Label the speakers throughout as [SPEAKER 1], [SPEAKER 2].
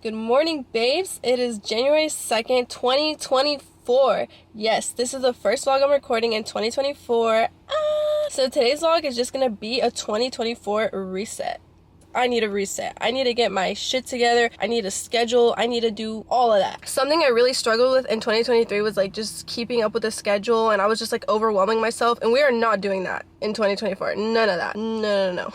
[SPEAKER 1] Good morning, babes. It is January 2nd, 2024. Yes, this is the first vlog I'm recording in 2024. So today's vlog is just gonna be a 2024 reset. I need a reset. I need to get my shit together. I need a schedule. I need to do all of that. Something I really struggled with in 2023 was like just keeping up with the schedule, and I was just like overwhelming myself, and we are not doing that in 2024. None of that. No.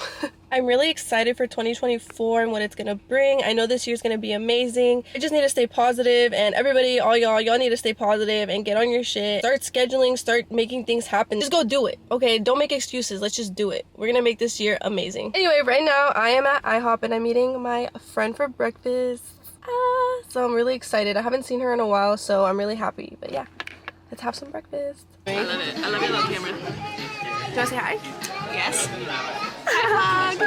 [SPEAKER 1] I'm really excited for 2024 and what it's gonna bring. I know this year's gonna be amazing. I just need to stay positive, and everybody, all y'all need to stay positive and get on your shit. Start scheduling, start making things happen. Just go do it, okay? Don't make excuses. Let's just do it. We're gonna make this year amazing. Anyway, right now I am at IHOP and I'm meeting my friend for breakfast. So I'm really excited. I haven't seen her in a while, so I'm really happy. But yeah, let's have some breakfast.
[SPEAKER 2] I love it. I love your little camera.
[SPEAKER 1] Do you wanna say hi?
[SPEAKER 2] Yes. Hug.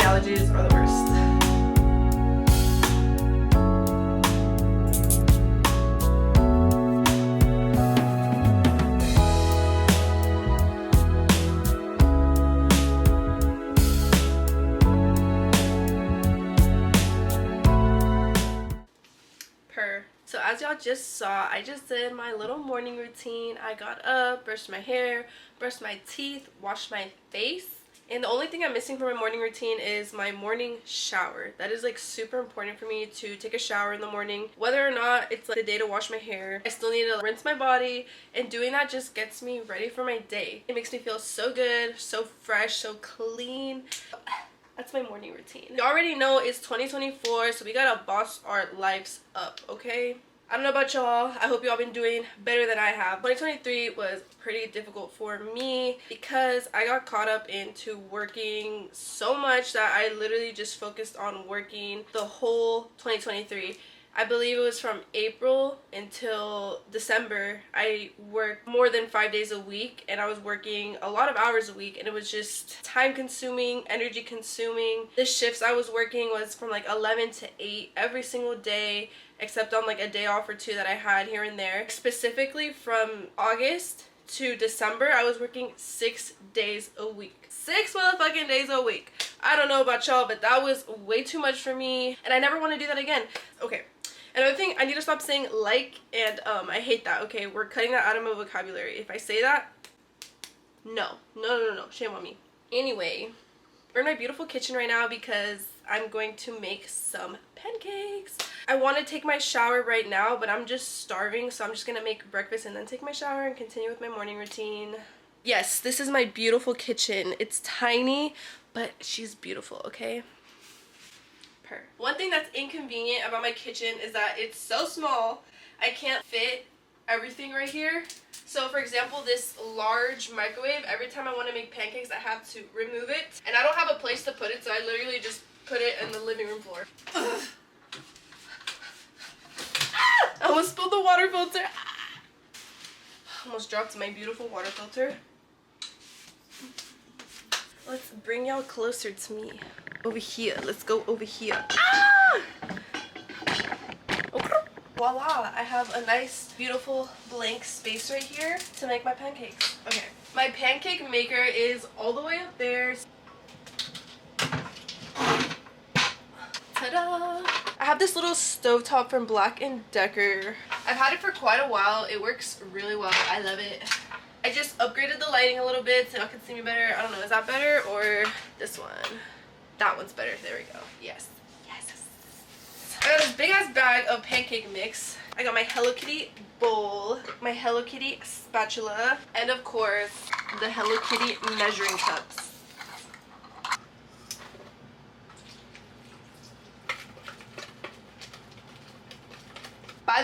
[SPEAKER 1] Allergies are the worst. So as y'all just saw, I just did my little morning routine. I got up, brushed my hair, brushed my teeth, washed my face. And the only thing I'm missing from my morning routine is my morning shower. That is like super important for me to take a shower in the morning. Whether or not it's like the day to wash my hair, I still need to rinse my body, and doing that just gets me ready for my day. It makes me feel so good, so fresh, so clean. That's my morning routine. You already know it's 2024, so we gotta boss our lives up, okay? I don't know about y'all. I hope y'all been doing better than I have. 2023 was pretty difficult for me because I got caught up into working so much that I literally just focused on working the whole 2023. I believe it was from April until December. I worked more than 5 days a week, and I was working a lot of hours a week, and it was just time consuming, energy consuming. The shifts I was working was from like 11 to 8 every single day, except on like a day off or two that I had here and there. Specifically from August to December, I was working 6 days a week. 6 motherfucking days a week. I don't know about y'all, but that was way too much for me, and I never want to do that again. Okay. Another thing, I need to stop saying like and I hate that, okay? We're cutting that out of my vocabulary. If I say that, no, shame on me. Anyway, we're in my beautiful kitchen right now because I'm going to make some pancakes. I want to take my shower right now, but I'm just starving, so I'm just gonna make breakfast and then take my shower and continue with my morning routine. Yes, this is my beautiful kitchen. It's tiny, but she's beautiful, okay? One thing that's inconvenient about my kitchen is that it's so small, I can't fit everything right here. So for example, this large microwave, every time I want to make pancakes, I have to remove it. And I don't have a place to put it, so I literally just put it in the living room floor. Ugh. I almost spilled the water filter. Almost dropped my beautiful water filter. Let's bring y'all closer to me. Over here. Let's go over here. Voila! I have a nice, beautiful blank space right here to make my pancakes. Okay. My pancake maker is all the way up there. Ta-da! I have this little stovetop from Black & Decker. I've had it for quite a while. It works really well. I love it. I just upgraded the lighting a little bit so y'all can see me better. I don't know, is that better or this one? That one's better. There we go. Yes. I got this big ass bag of pancake mix. I got my Hello Kitty bowl, my Hello Kitty spatula, and of course the Hello Kitty measuring cups.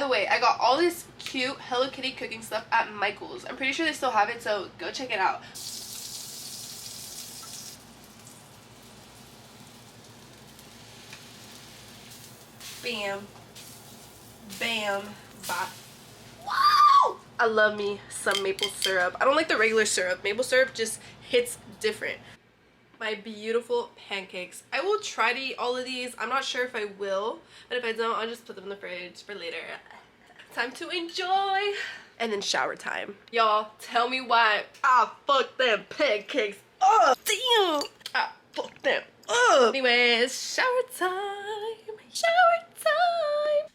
[SPEAKER 1] the way, I got all this cute Hello Kitty cooking stuff at Michael's. I'm pretty sure they still have it, so go check it out. Bam. Bam. Bop. Wow! I love me some maple syrup. I don't like the regular syrup. Maple syrup just hits different. My beautiful pancakes. I will try to eat all of these. I'm not sure if I will, but if I don't, I'll just put them in the fridge for later. Time to enjoy. And then shower time. Y'all, tell me why I fucked them pancakes up. Damn! I fucked them up. Anyways, shower time. Shower time.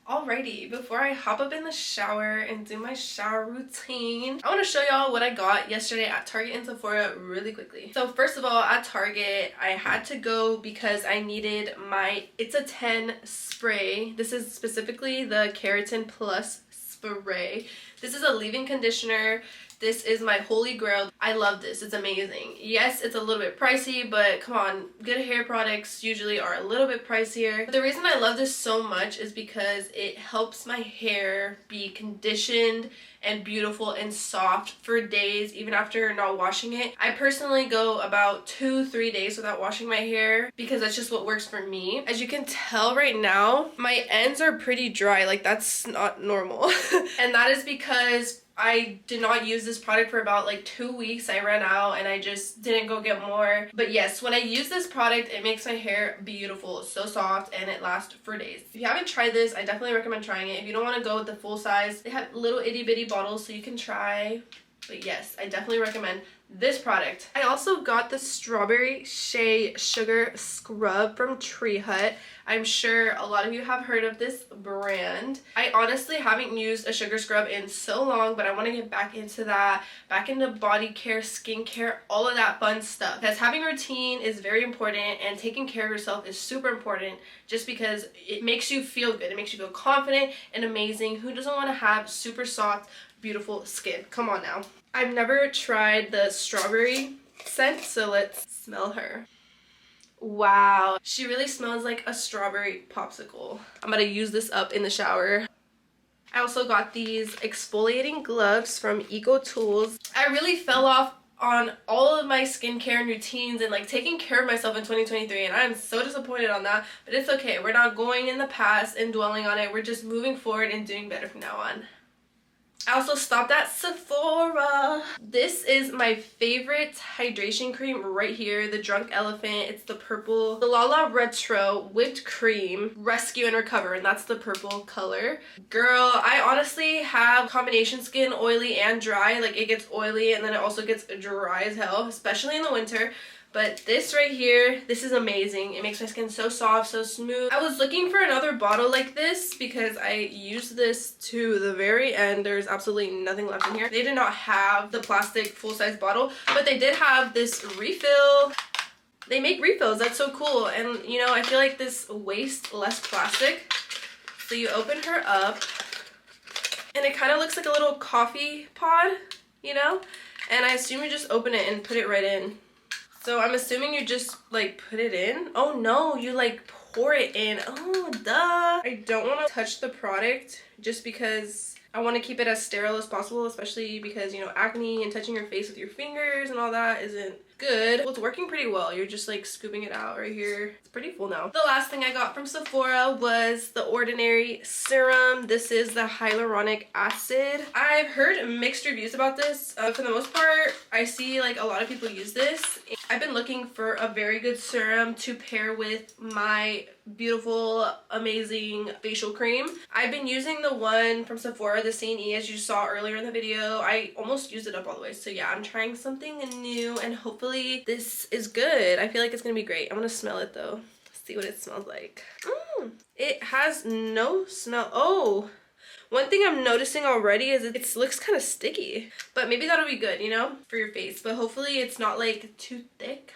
[SPEAKER 1] Alrighty, before I hop up in the shower and do my shower routine, I want to show y'all what I got yesterday at Target and Sephora really quickly. So first of all, at Target, I had to go because I needed my It's a 10 spray. This is specifically the Keratin Plus spray. This is a leave-in conditioner. This is my holy grail. I love this. It's amazing. Yes, it's a little bit pricey, but come on, good hair products usually are a little bit pricier. But the reason I love this so much is because it helps my hair be conditioned and beautiful and soft for days, even after not washing it. I personally go about 2-3 days without washing my hair because that's just what works for me. As you can tell right now, my ends are pretty dry. Like, that's not normal. And that is because I did not use this product for about like 2 weeks. I ran out and I just didn't go get more. But yes, when I use this product, it makes my hair beautiful, so soft, and it lasts for days. If you haven't tried this, I definitely recommend trying it. If you don't want to go with the full size, they have little itty bitty bottles so you can try. But yes, I definitely recommend this product. I also got the Strawberry Shea Sugar Scrub from Tree Hut. I'm sure a lot of you have heard of this brand. I honestly haven't used a sugar scrub in so long, but I want to get back into that, back into body care, skincare, all of that fun stuff. Because having a routine is very important, and taking care of yourself is super important just because it makes you feel good. It makes you feel confident and amazing. Who doesn't want to have super soft, beautiful skin? Come on now. I've never tried the strawberry scent, so let's smell her. Wow, she really smells like a strawberry popsicle. I'm gonna use this up in the shower. I also got these exfoliating gloves from Eco Tools. I really fell off on all of my skincare and routines and like taking care of myself in 2023, and I'm so disappointed on that, but it's okay. We're not going in the past and dwelling on it. We're just moving forward and doing better from now on. I also stopped at Sephora. This is my favorite hydration cream right here, the Drunk Elephant. It's the purple, the Lala Retro Whipped Cream Rescue and Recover, and that's the purple color. Girl, I honestly have combination skin, oily and dry. Like, it gets oily and then it also gets dry as hell, especially in the winter. But this right here, this is amazing. It makes my skin so soft, so smooth. I was looking for another bottle like this because I used this to the very end. There's absolutely nothing left in here. They did not have the plastic full-size bottle, but they did have this refill. They make refills. That's so cool. And, you know, I feel like this wastes less plastic. So you open her up, and it kind of looks like a little coffee pod, you know? And I assume you just open it and put it right in. So I'm assuming you just like put it in. Oh no, you like pour it in. Oh, duh. I don't want to touch the product just because I want to keep it as sterile as possible, especially because, you know, acne and touching your face with your fingers and all that isn't good. Well, it's working pretty well. You're just like scooping it out right here. It's pretty full now. The last thing I got from Sephora was the Ordinary Serum. This is the hyaluronic acid. I've heard mixed reviews about this. For the most part, I see like a lot of people use this. I've been looking for a very good serum to pair with my beautiful, amazing facial cream. I've been using the one from Sephora, the C&E, as you saw earlier in the video. I almost used it up all the way. So yeah, I'm trying something new and hopefully this is good. I feel like it's gonna be great. I'm gonna smell it though. See what it smells like. It has no smell. Oh, one thing I'm noticing already is it looks kind of sticky, but maybe that'll be good, you know, for your face. But hopefully it's not like too thick.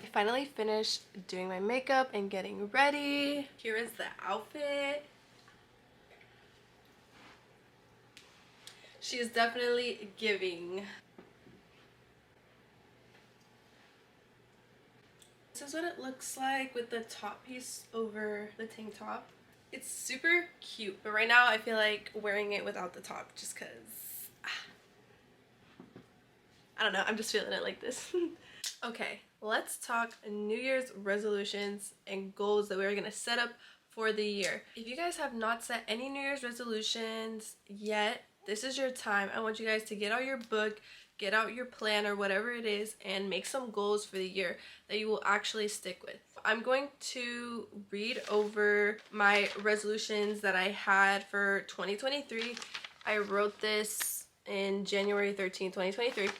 [SPEAKER 1] I finally finished doing my makeup and getting ready. Here is the outfit. She is definitely giving. This is what it looks like with the top piece over the tank top. It's super cute, but right now I feel like wearing it without the top just because I don't know, I'm just feeling it like this. Okay, let's talk New Year's resolutions and goals that we're gonna set up for the year. If you guys have not set any New Year's resolutions yet, this is your time. I want you guys to get out your book, get out your plan or whatever it is, and make some goals for the year that you will actually stick with. I'm going to read over my resolutions that I had for 2023. I wrote this in January 13, 2023.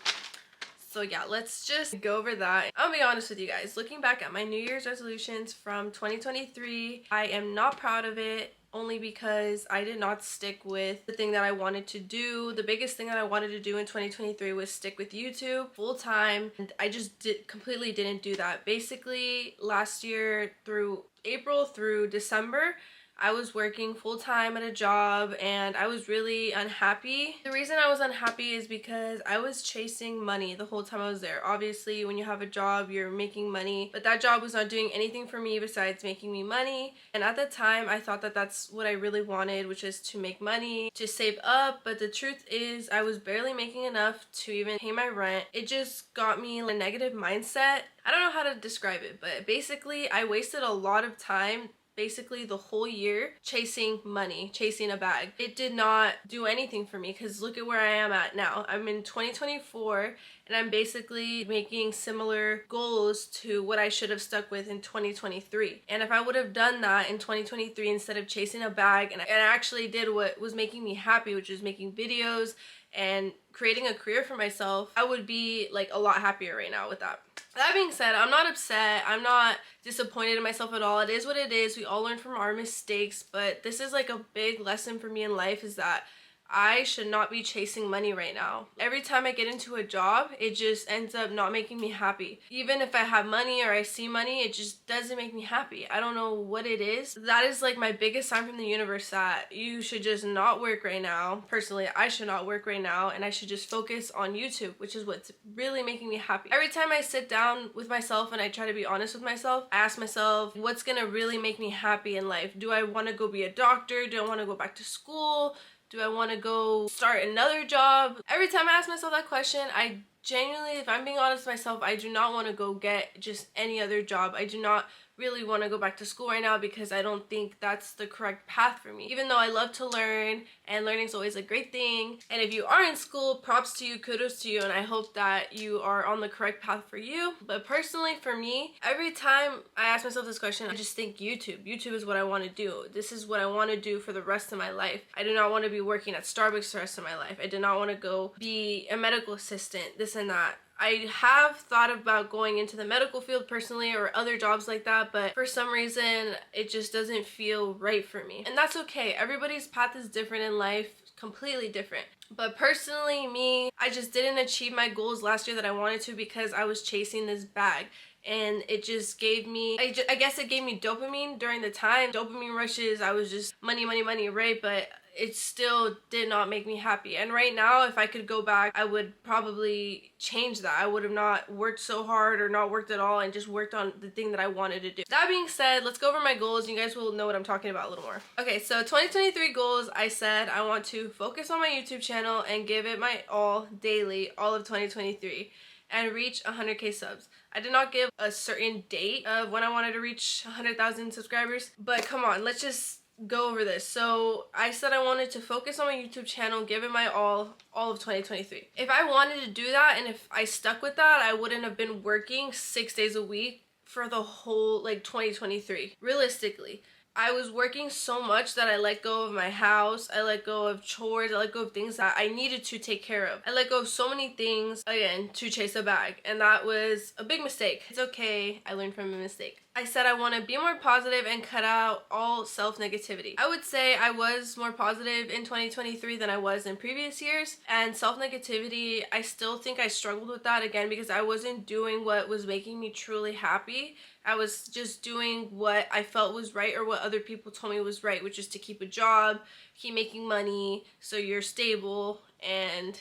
[SPEAKER 1] So yeah, let's just go over that. I'll be honest with you guys. Looking back at my New Year's resolutions from 2023, I am not proud of it, only because I did not stick with the thing that I wanted to do. The biggest thing that I wanted to do in 2023 was stick with YouTube full time, and I just completely didn't do that. Basically, last year through April through December, I was working full-time at a job and I was really unhappy. The reason I was unhappy is because I was chasing money the whole time I was there. Obviously, when you have a job, you're making money, but that job was not doing anything for me besides making me money. And at the time, I thought that that's what I really wanted, which is to make money, to save up. But the truth is, I was barely making enough to even pay my rent. It just got me a negative mindset. I don't know how to describe it, but basically, I wasted a lot of time, basically the whole year, chasing money, chasing a bag. It did not do anything for me because look at where I am at now. I'm in 2024 and I'm basically making similar goals to what I should have stuck with in 2023. And if I would have done that in 2023 instead of chasing a bag and I actually did what was making me happy, which is making videos and creating a career for myself, I would be like a lot happier right now with that. That being said, I'm not upset. I'm not disappointed in myself at all. It is what it is. We all learn from our mistakes, but this is like a big lesson for me in life, is that I should not be chasing money right now. Every time I get into a job, it just ends up not making me happy. Even if I have money or I see money, it just doesn't make me happy. I don't know what it is. That is like my biggest sign from the universe that you should just not work right now. Personally, I should not work right now and I should just focus on YouTube, which is what's really making me happy. Every time I sit down with myself and I try to be honest with myself, I ask myself, what's gonna really make me happy in life? Do I wanna go be a doctor? Do I wanna go back to school? Do I want to go start another job? Every time I ask myself that question, I genuinely, if I'm being honest with myself, I do not want to go get just any other job. I do not really want to go back to school right now because I don't think that's the correct path for me. Even though I love to learn and learning is always a great thing. And if you are in school, props to you, kudos to you, and I hope that you are on the correct path for you. But personally for me, every time I ask myself this question, I just think YouTube. YouTube is what I want to do. This is what I want to do for the rest of my life. I do not want to be working at Starbucks the rest of my life. I do not want to go be a medical assistant, this and that. I have thought about going into the medical field personally or other jobs like that, but for some reason it just doesn't feel right for me. And that's okay. Everybody's path is different in life, completely different. But personally, me, I just didn't achieve my goals last year that I wanted to because I was chasing this bag. And it just gave me, I guess it gave me dopamine during the time. Dopamine rushes, I was just money, money, money, right? But it still did not make me happy. And right now, if I could go back, I would probably change that. I would have not worked so hard or not worked at all and just worked on the thing that I wanted to do. That being said, let's go over my goals. You guys will know what I'm talking about a little more. Okay, so 2023 goals, I said I want to focus on my YouTube channel and give it my all daily, all of 2023, and reach 100K subs. I did not give a certain date of when I wanted to reach 100,000 subscribers, but come on, let's just go over this. So I said I wanted to focus on my YouTube channel, give it my all of 2023. If I wanted to do that and if I stuck with that, I wouldn't have been working 6 days a week for the whole 2023. Realistically, I was working so much that I let go of my house, I let go of chores, I let go of things that I needed to take care of. I let go of so many things, again, to chase a bag, and that was a big mistake. It's okay, I learned from a mistake. I said I want to be more positive and cut out all self-negativity. I would say I was more positive in 2023 than I was in previous years, and self-negativity, I still think I struggled with that again because I wasn't doing what was making me truly happy. I was just doing what I felt was right or what other people told me was right, which is to keep a job, keep making money, so you're stable, and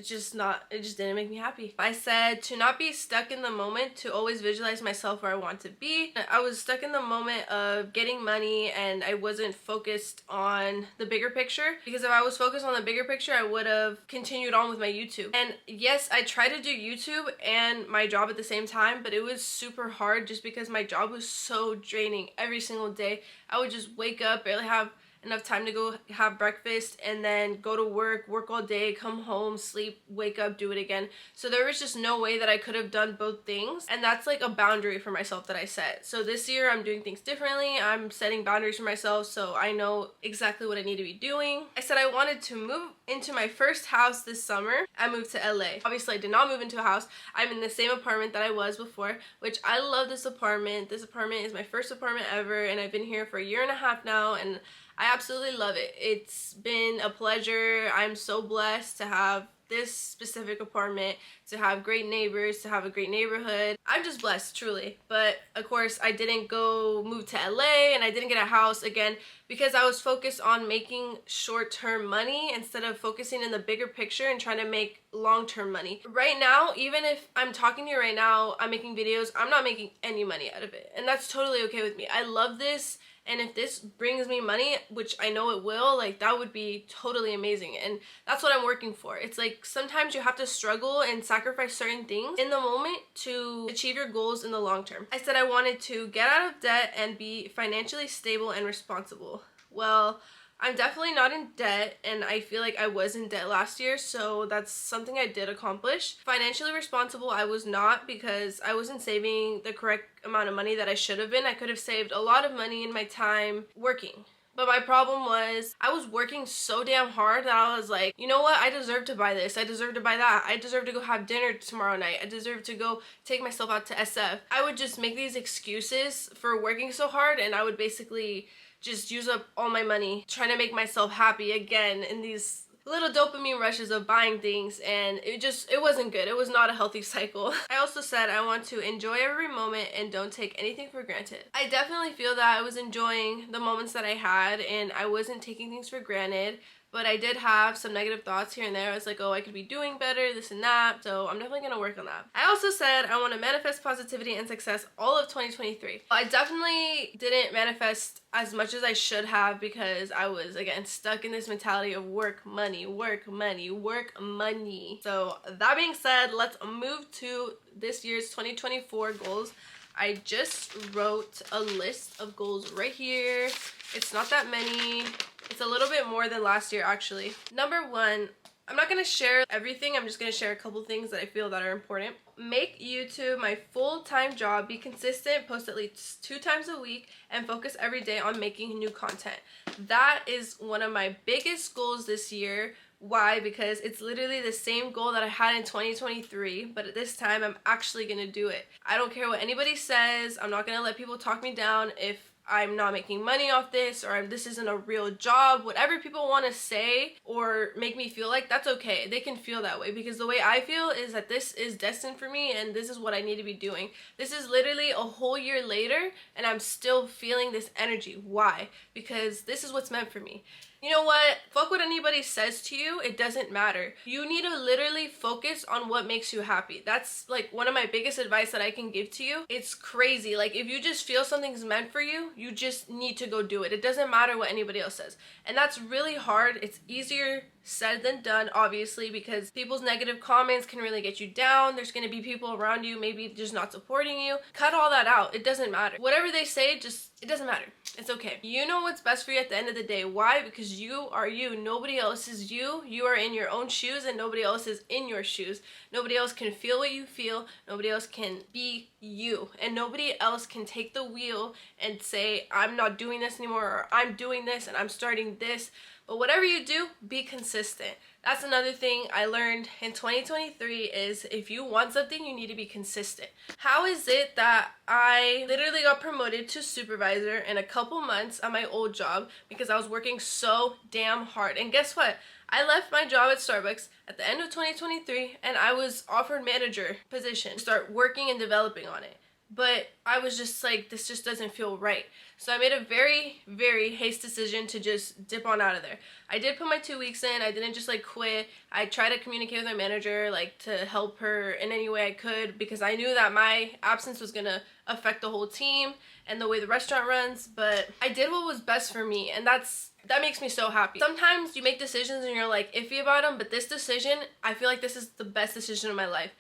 [SPEAKER 1] it just didn't make me happy. I said to not be stuck in the moment, to always visualize myself where I want to be. I was stuck in the moment of getting money and I wasn't focused on the bigger picture, because if I was focused on the bigger picture, I would have continued on with my YouTube. And yes, I tried to do YouTube and my job at the same time, but it was super hard just because my job was so draining every single day. I would just wake up, barely have enough time to go have breakfast, and then go to work all day, come home, sleep, wake up, do it again. So there was just no way that I could have done both things, and that's like a boundary for myself that I set. So this year I'm doing things differently. I'm setting boundaries for myself so I know exactly what I need to be doing. I said I wanted to move into my first house this summer. I moved to LA. Obviously I did not move into a house. I'm in the same apartment that I was before, which I love this apartment. This apartment is my first apartment ever, and I've been here for a year and a half now, and I absolutely love it. It's been a pleasure. I'm so blessed to have this specific apartment, to have great neighbors, to have a great neighborhood. I'm just blessed, truly. But of course, I didn't go move to LA and I didn't get a house again because I was focused on making short-term money instead of focusing in the bigger picture and trying to make long-term money. Right now, even if I'm talking to you right now, I'm making videos, I'm not making any money out of it. And that's totally okay with me. I love this. And if this brings me money, which I know it will, like that would be totally amazing. And that's what I'm working for. It's like sometimes you have to struggle and sacrifice certain things in the moment to achieve your goals in the long term. I said I wanted to get out of debt and be financially stable and responsible. Well, I'm definitely not in debt, and I feel like I was in debt last year, so that's something I did accomplish. Financially responsible, I was not, because I wasn't saving the correct amount of money that I should have been. I could have saved a lot of money in my time working. But my problem was I was working so damn hard that I was like, you know what? I deserve to buy this. I deserve to buy that. I deserve to go have dinner tomorrow night. I deserve to go take myself out to SF. I would just make these excuses for working so hard, and I would basically just use up all my money trying to make myself happy again in these little dopamine rushes of buying things, and it wasn't good. It was not a healthy cycle. I also said I want to enjoy every moment and don't take anything for granted. I definitely feel that I was enjoying the moments that I had and I wasn't taking things for granted, but I did have some negative thoughts here and there. I was like, oh, I could be doing better, this and that. So I'm definitely gonna work on that. I also said I want to manifest positivity and success all of 2023. I definitely didn't manifest as much as I should have because I was, again, stuck in this mentality of work, money, work, money, work, money. So that being said, let's move to this year's 2024 goals. I just wrote a list of goals right here. It's not that many. It's a little bit more than last year, actually. Number one, I'm not gonna share everything. I'm just gonna share a couple things that I feel that are important. Make YouTube my full-time job. Be consistent, post at least 2 times a week, and focus every day on making new content. That is one of my biggest goals this year. Why? Because it's literally the same goal that I had in 2023, but at this time I'm actually gonna do it. I don't care what anybody says. I'm not gonna let people talk me down if I'm not making money off this, or this isn't a real job. Whatever people want to say or make me feel like, that's okay. They can feel that way, because the way I feel is that this is destined for me and this is what I need to be doing. This is literally a whole year later and I'm still feeling this energy. Why? Because this is what's meant for me. You know what? Fuck what anybody says to you. It doesn't matter. You need to literally focus on what makes you happy. That's like one of my biggest advice that I can give to you. It's crazy. Like if you just feel something's meant for you, you just need to go do it. It doesn't matter what anybody else says. And that's really hard. It's easier said than done, obviously, because people's negative comments can really get you down. There's going to be people around you maybe just not supporting you. Cut all that out. It doesn't matter. Whatever they say, it doesn't matter. It's okay. You know what's best for you at the end of the day. Why? Because you are you. Nobody else is you. You are in your own shoes and nobody else is in your shoes. Nobody else can feel what you feel. Nobody else can be you. And nobody else can take the wheel and say, I'm not doing this anymore, or I'm doing this and I'm starting this. But whatever you do, be consistent. That's another thing I learned in 2023 is if you want something, you need to be consistent. How is it that I literally got promoted to supervisor in a couple months at my old job because I was working so damn hard? And guess what? I left my job at Starbucks at the end of 2023 and I was offered manager position to start working and developing on it. but I was just like, this just doesn't feel right. So I made a very, very hasty decision to just dip on out of there. I did put my 2 weeks in. I didn't just like quit. I tried to communicate with my manager, like to help her in any way I could, because I knew that my absence was gonna affect the whole team and the way the restaurant runs. But I did what was best for me, and that makes me so happy. Sometimes you make decisions and you're like iffy about them, but this decision, I feel like this is the best decision of my life.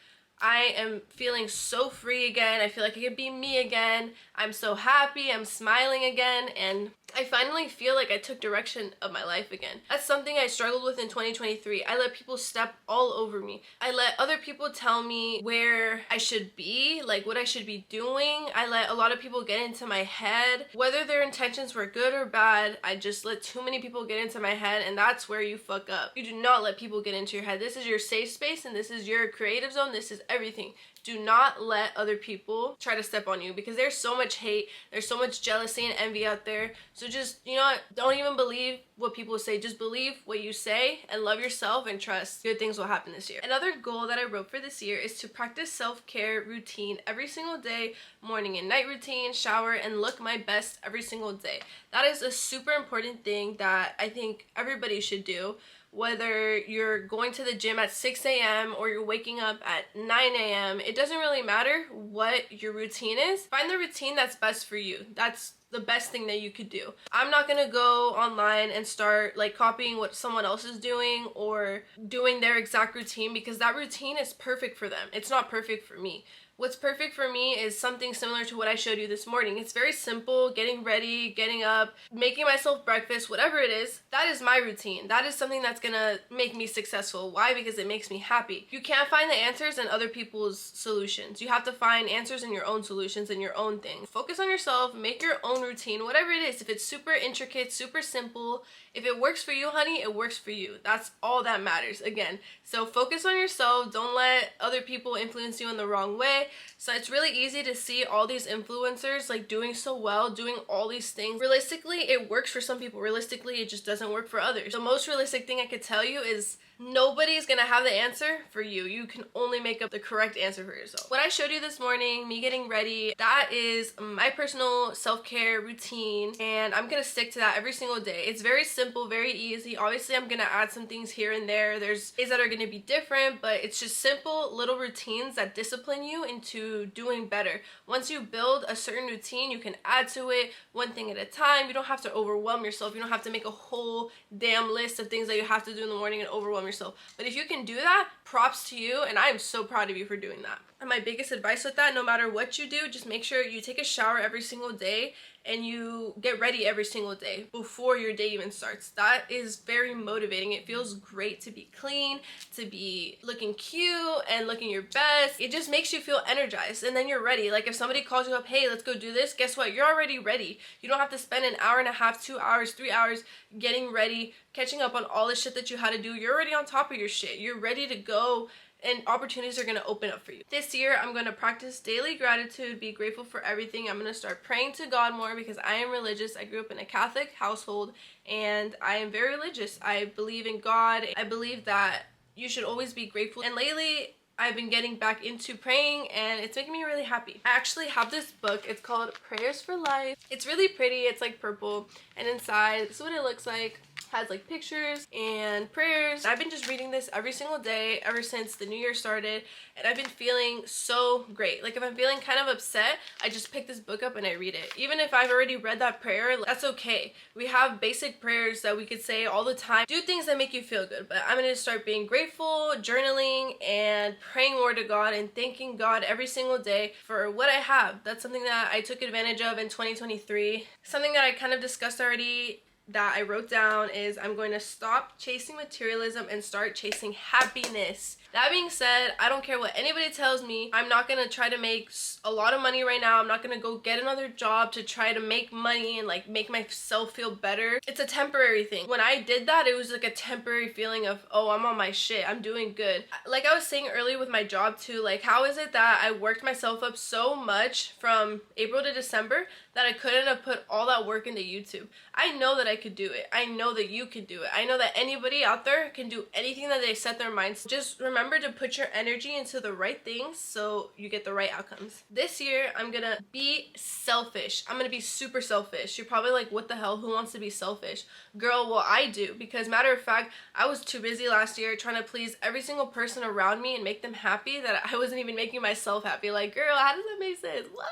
[SPEAKER 1] I am feeling so free again. I feel like I can be me again. I'm so happy. I'm smiling again. And I finally feel like I took direction of my life again. That's something I struggled with in 2023. I let people step all over me. I let other people tell me where I should be, like what I should be doing. I let a lot of people get into my head. Whether their intentions were good or bad, I just let too many people get into my head, and that's where you fuck up. You do not let people get into your head. This is your safe space, and this is your creative zone. This is everything. Do not let other people try to step on you, because there's so much hate, there's so much jealousy and envy out there. So just, you know what, don't even believe what people say. Just believe what you say and love yourself and trust good things will happen this year. Another goal that I wrote for this year is to practice self-care routine every single day, morning and night routine, shower, and look my best every single day. That is a super important thing that I think everybody should do. Whether you're going to the gym at 6 a.m. or you're waking up at 9 a.m., it doesn't really matter what your routine is. Find the routine that's best for you. That's the best thing that you could do. I'm not gonna go online and start like copying what someone else is doing or doing their exact routine, because that routine is perfect for them. It's not perfect for me. What's perfect for me is something similar to what I showed you this morning. It's very simple: getting ready, getting up, making myself breakfast, whatever it is. That is my routine. That is something that's gonna make me successful. Why? Because it makes me happy. You can't find the answers in other people's solutions. You have to find answers in your own solutions and your own things. Focus on yourself, make your own routine, whatever it is. If it's super intricate, super simple, if it works for you, honey, it works for you. That's all that matters. Again, so focus on yourself. Don't let other people influence you in the wrong way. So it's really easy to see all these influencers like doing so well, doing all these things. Realistically, it works for some people. Realistically, it just doesn't work for others. The most realistic thing I could tell you is nobody's gonna have the answer for you. You can only make up the correct answer for yourself. What I showed you this morning, me getting ready, that is my personal self-care routine, and I'm gonna stick to that every single day. It's very simple, very easy. Obviously, I'm gonna add some things here and there. There's days that are gonna be different, but it's just simple little routines that discipline you into doing better. Once you build a certain routine, you can add to it one thing at a time. You don't have to overwhelm yourself. You don't have to make a whole damn list of things that you have to do in the morning and overwhelm yourself. But if you can do that, props to you, and I am so proud of you for doing that. And my biggest advice with that, no matter what you do, just make sure you take a shower every single day and you get ready every single day before your day even starts. That is very motivating. It feels great to be clean, to be looking cute and looking your best. It just makes you feel energized, and then you're ready. Like if somebody calls you up, hey, let's go do this, guess what? You're already ready. You don't have to spend an hour and a half, 2 hours, 3 hours getting ready, catching up on all the shit that you had to do. You're already on top of your shit. You're ready to go, and opportunities are going to open up for you. This year, I'm going to practice daily gratitude, be grateful for everything. I'm going to start praying to God more, because I am religious. I grew up in a Catholic household, and I am very religious. I believe in God. I believe that you should always be grateful. And lately, I've been getting back into praying, and it's making me really happy. I actually have this book. It's called Prayers for Life. It's really pretty. It's like purple, and inside, this is what it looks like. Has like pictures and prayers. I've been just reading this every single day ever since the new year started, and I've been feeling so great. Like if I'm feeling kind of upset, I just pick this book up and I read it. Even if I've already read that prayer, that's okay. We have basic prayers that we could say all the time. Do things that make you feel good. But I'm gonna start being grateful, journaling, and praying more to God and thanking God every single day for what I have. That's something that I took advantage of in 2023. Something that I kind of discussed already that I wrote down is I'm going to stop chasing materialism and start chasing happiness. That being said, I don't care what anybody tells me. I'm not going to try to make a lot of money right now. I'm not going to go get another job to try to make money and like make myself feel better. It's a temporary thing. When I did that, it was like a temporary feeling of, oh, I'm on my shit. I'm doing good. Like I was saying earlier with my job too, like how is it that I worked myself up so much from April to December that I couldn't have put all that work into YouTube? I know that I could do it. I know that you could do it. I know that anybody out there can do anything that they set their minds to. Just remember remember to put your energy into the right things so you get the right outcomes. This year, I'm gonna be selfish. I'm gonna be super selfish. You're probably like, what the hell? Who wants to be selfish? Girl, well, I do, because matter of fact, I was too busy last year trying to please every single person around me and make them happy that I wasn't even making myself happy. Like, girl, how does that make sense? What?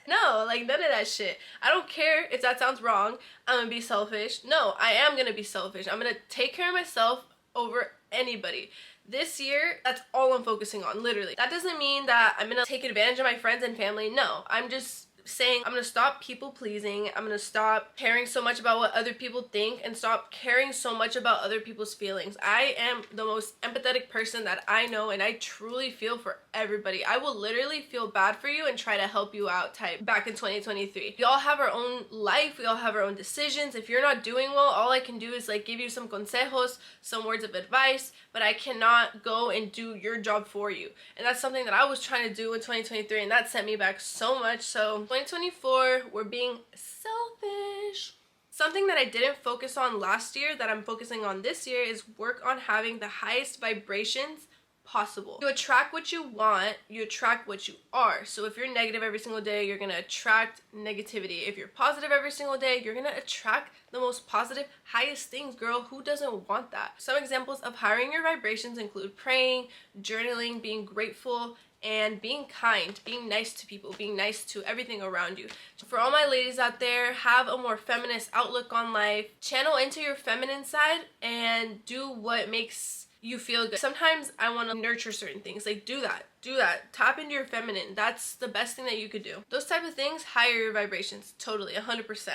[SPEAKER 1] No, like none of that shit. I don't care if that sounds wrong. I'm gonna be selfish. No, I am gonna be selfish. I'm gonna take care of myself over anybody. This year, that's all I'm focusing on, literally. That doesn't mean that I'm gonna take advantage of my friends and family. No, I'm just saying I'm gonna stop people pleasing. I'm gonna stop caring so much about what other people think and stop caring so much about other people's feelings. I am the most empathetic person that I know, and I truly feel for everybody. I will literally feel bad for you and try to help you out type back in 2023. We all have our own life. We all have our own decisions. If you're not doing well, all I can do is like give you some consejos, some words of advice, but I cannot go and do your job for you. And that's something that I was trying to do in 2023, and that set me back so much. So 2024, we're being selfish. Something that I didn't focus on last year that I'm focusing on this year is work on having the highest vibrations possible. You attract what you want, you attract what you are. So if you're negative every single day, you're gonna attract negativity. If you're positive every single day, you're gonna attract the most positive, highest things, girl. Who doesn't want that? Some examples of hiring your vibrations include praying, journaling, being grateful, and being kind, being nice to people, being nice to everything around you. For all my ladies out there, have a more feminist outlook on life. Channel into your feminine side and do what makes you feel good. Sometimes I want to nurture certain things. Like, do that. Tap into your feminine. That's the best thing that you could do. Those type of things higher your vibrations. Totally, 100%.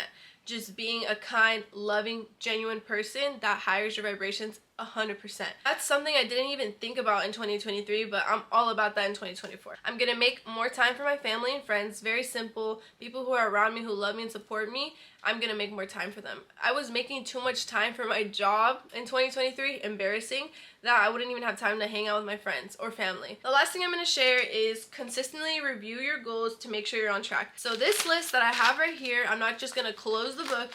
[SPEAKER 1] Just being a kind, loving, genuine person, that hires your vibrations 100%. That's something I didn't even think about in 2023, but I'm all about that in 2024. I'm gonna make more time for my family and friends. Very simple. People who are around me, who love me and support me, I'm gonna make more time for them. I was making too much time for my job in 2023, embarrassing, that I wouldn't even have time to hang out with my friends or family. The last thing I'm gonna share is consistently review your goals to make sure you're on track. So this list that I have right here, I'm not just gonna close the book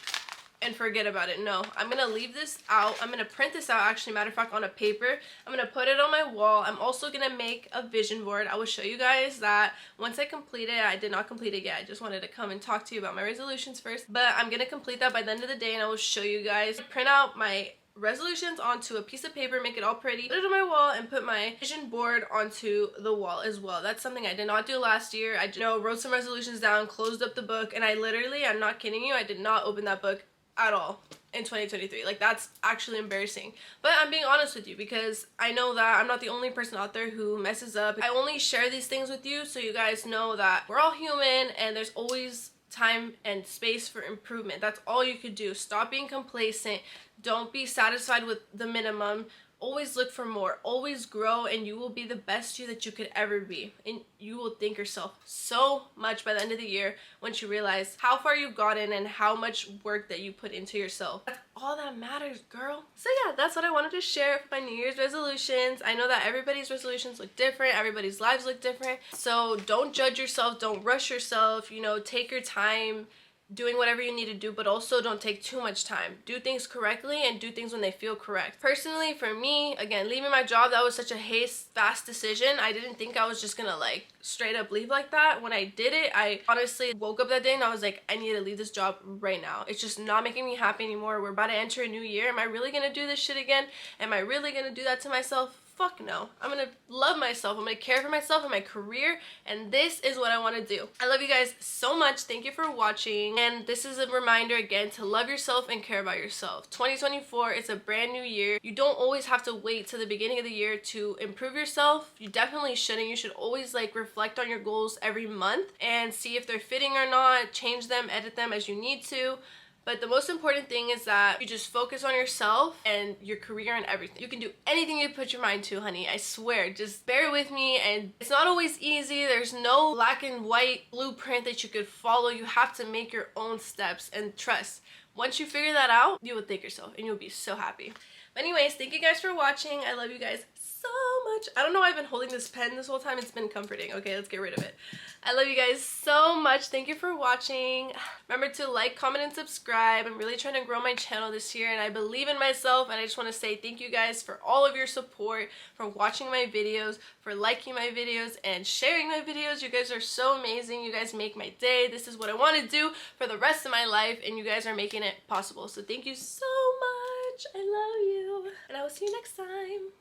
[SPEAKER 1] and forget about it. No, I'm gonna leave this out. I'm gonna print this out, actually, matter of fact, on a paper. I'm gonna put it on my wall. I'm also gonna make a vision board. I will show you guys that once I complete it. I did not complete it yet. I just wanted to come and talk to you about my resolutions first, but I'm gonna complete that by the end of the day, and I will show you guys. Print out my resolutions onto a piece of paper, make it all pretty, put it on my wall, and put my vision board onto the wall as well. That's something I did not do last year. I wrote some resolutions down, closed up the book, and I literally, I'm not kidding you, I did not open that book at all in 2023. Like, that's actually embarrassing, but I'm being honest with you because I know that I'm not the only person out there who messes up. I only share these things with you so you guys know that we're all human and there's always time and space for improvement. That's all you could do. Stop being complacent. Don't be satisfied with the minimum. Always look for more. Always grow, and you will be the best you that you could ever be. And you will thank yourself so much by the end of the year once you realize how far you've gotten and how much work that you put into yourself. That's all that matters, girl. So yeah, that's what I wanted to share for my New Year's resolutions. I know that everybody's resolutions look different. Everybody's lives look different. So don't judge yourself. Don't rush yourself. Take your time doing whatever you need to do, but also don't take too much time. Do things correctly and do things when they feel correct. Personally, for me, again, leaving my job, that was such a fast decision. I didn't think I was just gonna straight up leave like that. When I did it, I honestly woke up that day and I was like, I need to leave this job right now. It's just not making me happy anymore. We're about to enter a new year. Am I really gonna do this shit again? Am I really gonna do that to myself? Fuck no. I'm gonna love myself. I'm gonna care for myself and my career, and this is what I want to do. I love you guys so much. Thank you for watching, and this is a reminder again to love yourself and care about yourself. 2024, it's a brand new year. You don't always have to wait to the beginning of the year to improve yourself. You definitely shouldn't. You should always reflect on your goals every month and see if they're fitting or not, change them, edit them as you need to. But the most important thing is that you just focus on yourself and your career and everything. You can do anything you put your mind to, honey. I swear. Just bear with me. And it's not always easy. There's no black and white blueprint that you could follow. You have to make your own steps and trust. Once you figure that out, you will thank yourself and you'll be so happy. But anyways, thank you guys for watching. I love you guys so much. I don't know why I've been holding this pen this whole time. It's been comforting. Okay, let's get rid of it. I love you guys so much. Thank you for watching. Remember to like, comment, and subscribe. I'm really trying to grow my channel this year, and I believe in myself, and I just want to say thank you guys for all of your support, for watching my videos, for liking my videos, and sharing my videos. You guys are so amazing. You guys make my day. This is what I want to do for the rest of my life, and you guys are making it possible. So thank you so much. I love you, and I will see you next time.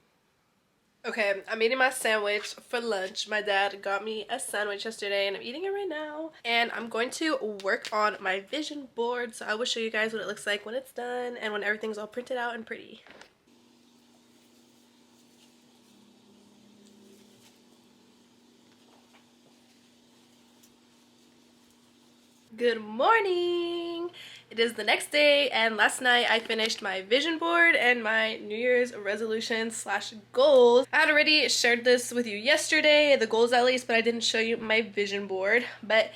[SPEAKER 1] Okay, I'm eating my sandwich for lunch. My dad got me a sandwich yesterday and I'm eating it right now. And I'm going to work on my vision board, so I will show you guys what it looks like when it's done and when everything's all printed out and pretty. Good morning! It is the next day, and last night I finished my vision board and my New Year's resolution slash goals. I had already shared this with you yesterday, the goals at least, but I didn't show you my vision board. But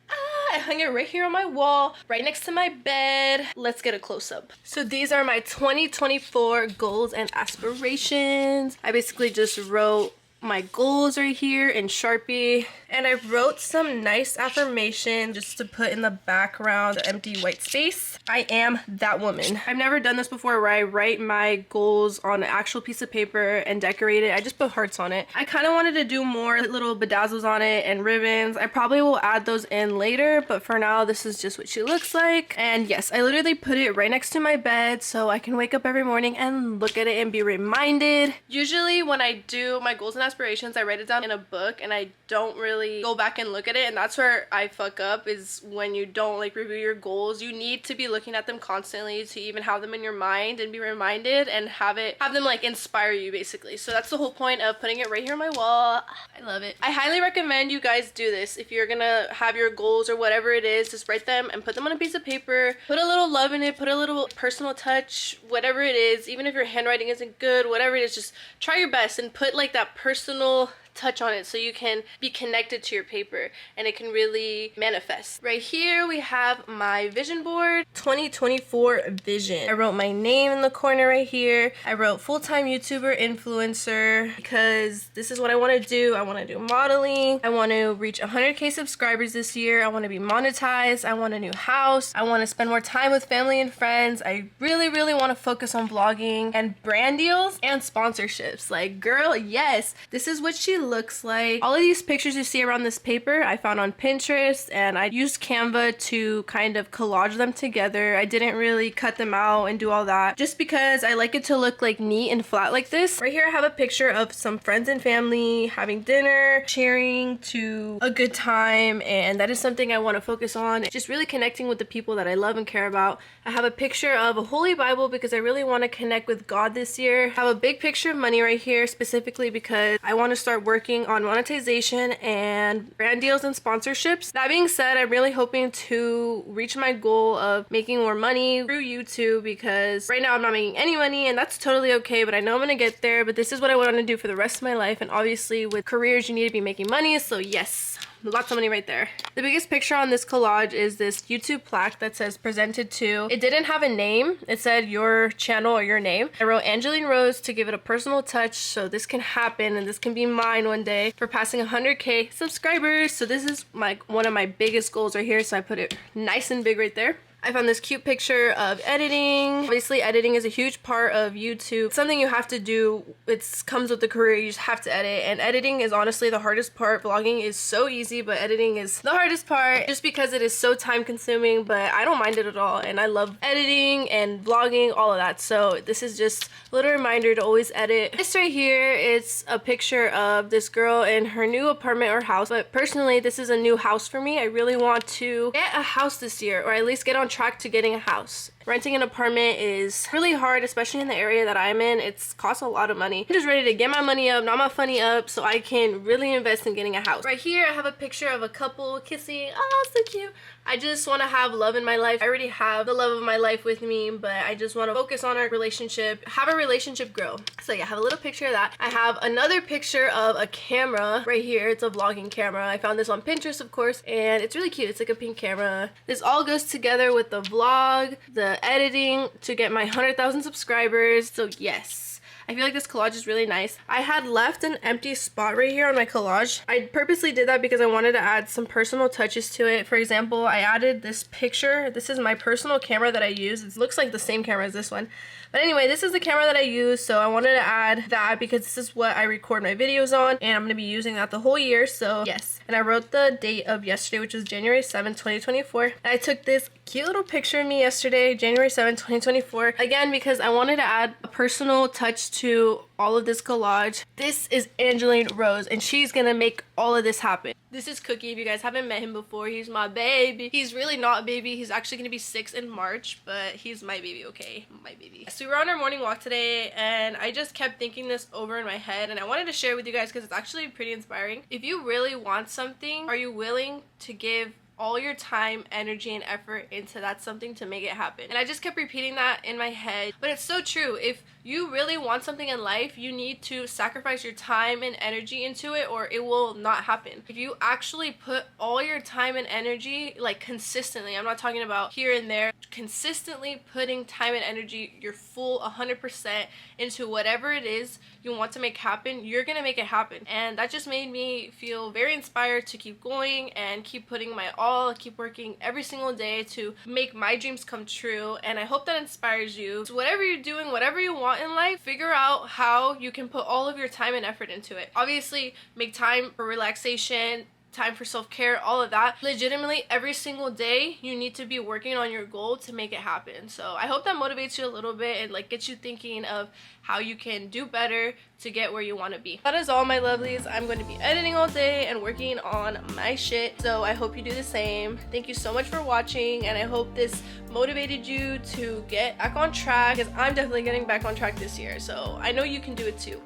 [SPEAKER 1] I hung it right here on my wall, right next to my bed. Let's get a close-up. So these are my 2024 goals and aspirations. I basically just wrote my goals right here in Sharpie, and I wrote some nice affirmation just to put in the background, the empty white space. I am that woman. I've never done this before where I write my goals on an actual piece of paper and decorate it. I just put hearts on it. I kind of wanted to do more little bedazzles on it and ribbons. I probably will add those in later, but for now this is just what she looks like. And yes, I literally put it right next to my bed so I can wake up every morning and look at it and be reminded. Usually when I do my goals and aspirations, I write it down in a book and I don't really go back and look at it, and that's where I fuck up, is when you don't like review your goals. You need to be looking at them constantly to even have them in your mind and be reminded and have them like inspire you basically. So that's the whole point of putting it right here on my wall. I love it. I highly recommend you guys do this. If you're gonna have your goals or whatever it is, just write them and put them on a piece of paper. Put a little love in it, put a little personal touch, whatever it is. Even if your handwriting isn't good, whatever it is, just try your best and put like that personal touch on it so you can be connected to your paper and it can really manifest. Right here we have my vision board, 2024 vision. I wrote my name in the corner right here. I wrote full-time YouTuber influencer because this is what I want to do. I want to do modeling. I want to reach 100k subscribers this year. I want to be monetized. I want a new house. I want to spend more time with family and friends. I really want to focus on vlogging and brand deals and sponsorships. Like, girl, yes, this is what she looks like. All of these pictures you see around this paper I found on Pinterest, and I used Canva to kind of collage them together. I didn't really cut them out and do all that just because I like it to look like neat and flat like this. Right here I have a picture of some friends and family having dinner, cheering to a good time, and that is something I want to focus on. Just really connecting with the people that I love and care about. I have a picture of a Holy Bible because I really want to connect with God this year. I have a big picture of money right here specifically because I want to start working on monetization and brand deals and sponsorships. That being said, I'm really hoping to reach my goal of making more money through YouTube because right now I'm not making any money, and that's totally okay, but I know I'm gonna get there. But this is what I want to do for the rest of my life, and obviously with careers you need to be making money, so yes, lots of money right there. The biggest picture on this collage is this YouTube plaque that says presented to. It didn't have a name. It said your channel or your name. I wrote Angeline Rose to give it a personal touch so this can happen and this can be mine one day for passing 100k subscribers. So this is one of my biggest goals right here, so I put it nice and big right there. I found this cute picture of editing. Obviously, editing is a huge part of YouTube. Something you have to do. It comes with the career. You just have to edit. And editing is honestly the hardest part. Vlogging is so easy, but editing is the hardest part just because it is so time consuming, but I don't mind it at all. And I love editing and vlogging, all of that. So this is just a little reminder to always edit. This right here, it's a picture of this girl in her new apartment or house. But personally, this is a new house for me. I really want to get a house this year, or at least get on track to getting a house. Renting an apartment is really hard, especially in the area that I'm in. It's costs a lot of money. I'm just ready to get my money up, not my funny up, so I can really invest in getting a house. Right here, I have a picture of a couple kissing. Oh, so cute. I just want to have love in my life. I already have the love of my life with me, but I just want to focus on our relationship, have a relationship grow. So yeah, I have a little picture of that. I have another picture of a camera right here. It's a vlogging camera. I found this on Pinterest, of course, and it's really cute. It's like a pink camera. This all goes together with the vlog, the editing to get my 100,000 subscribers. So yes. I feel like this collage is really nice. I had left an empty spot right here on my collage. I purposely did that because I wanted to add some personal touches to it. For example, I added this picture. This is my personal camera that I use. It looks like the same camera as this one. But anyway, this is the camera that I use, so I wanted to add that because this is what I record my videos on, and I'm going to be using that the whole year, so yes. And I wrote the date of yesterday, which was January 7th, 2024. And I took this cute little picture of me yesterday, January 7th, 2024. Again, because I wanted to add a personal touch to all of this collage. This is Angeline Rose, and she's gonna make all of this happen. This is Cookie. If you guys haven't met him before, he's my baby. He's really not a baby. He's actually gonna be 6 in March, but he's my baby, okay? My baby. So we were on our morning walk today, and I just kept thinking this over in my head, and I wanted to share it with you guys because it's actually pretty inspiring. If you really want something, are you willing to give all your time, energy, and effort into that something to make it happen? And I just kept repeating that in my head, but it's so true. If you really want something in life, you need to sacrifice your time and energy into it, or it will not happen. If you actually put all your time and energy, like consistently, I'm not talking about here and there, consistently putting time and energy, your full 100% into whatever it is you want to make happen, you're gonna make it happen. And that just made me feel very inspired to keep going and keep putting my all, keep working every single day to make my dreams come true. And I hope that inspires you. So whatever you're doing, whatever you want in life, figure out how you can put all of your time and effort into it. Obviously, make time for relaxation, time for self-care, all of that. Legitimately, every single day you need to be working on your goal to make it happen. So I hope that motivates you a little bit and like gets you thinking of how you can do better to get where you want to be. That is all, my lovelies. I'm going to be editing all day and working on my shit, so I hope you do the same. Thank you so much for watching, and I hope this motivated you to get back on track, because I'm definitely getting back on track this year, so I know you can do it too.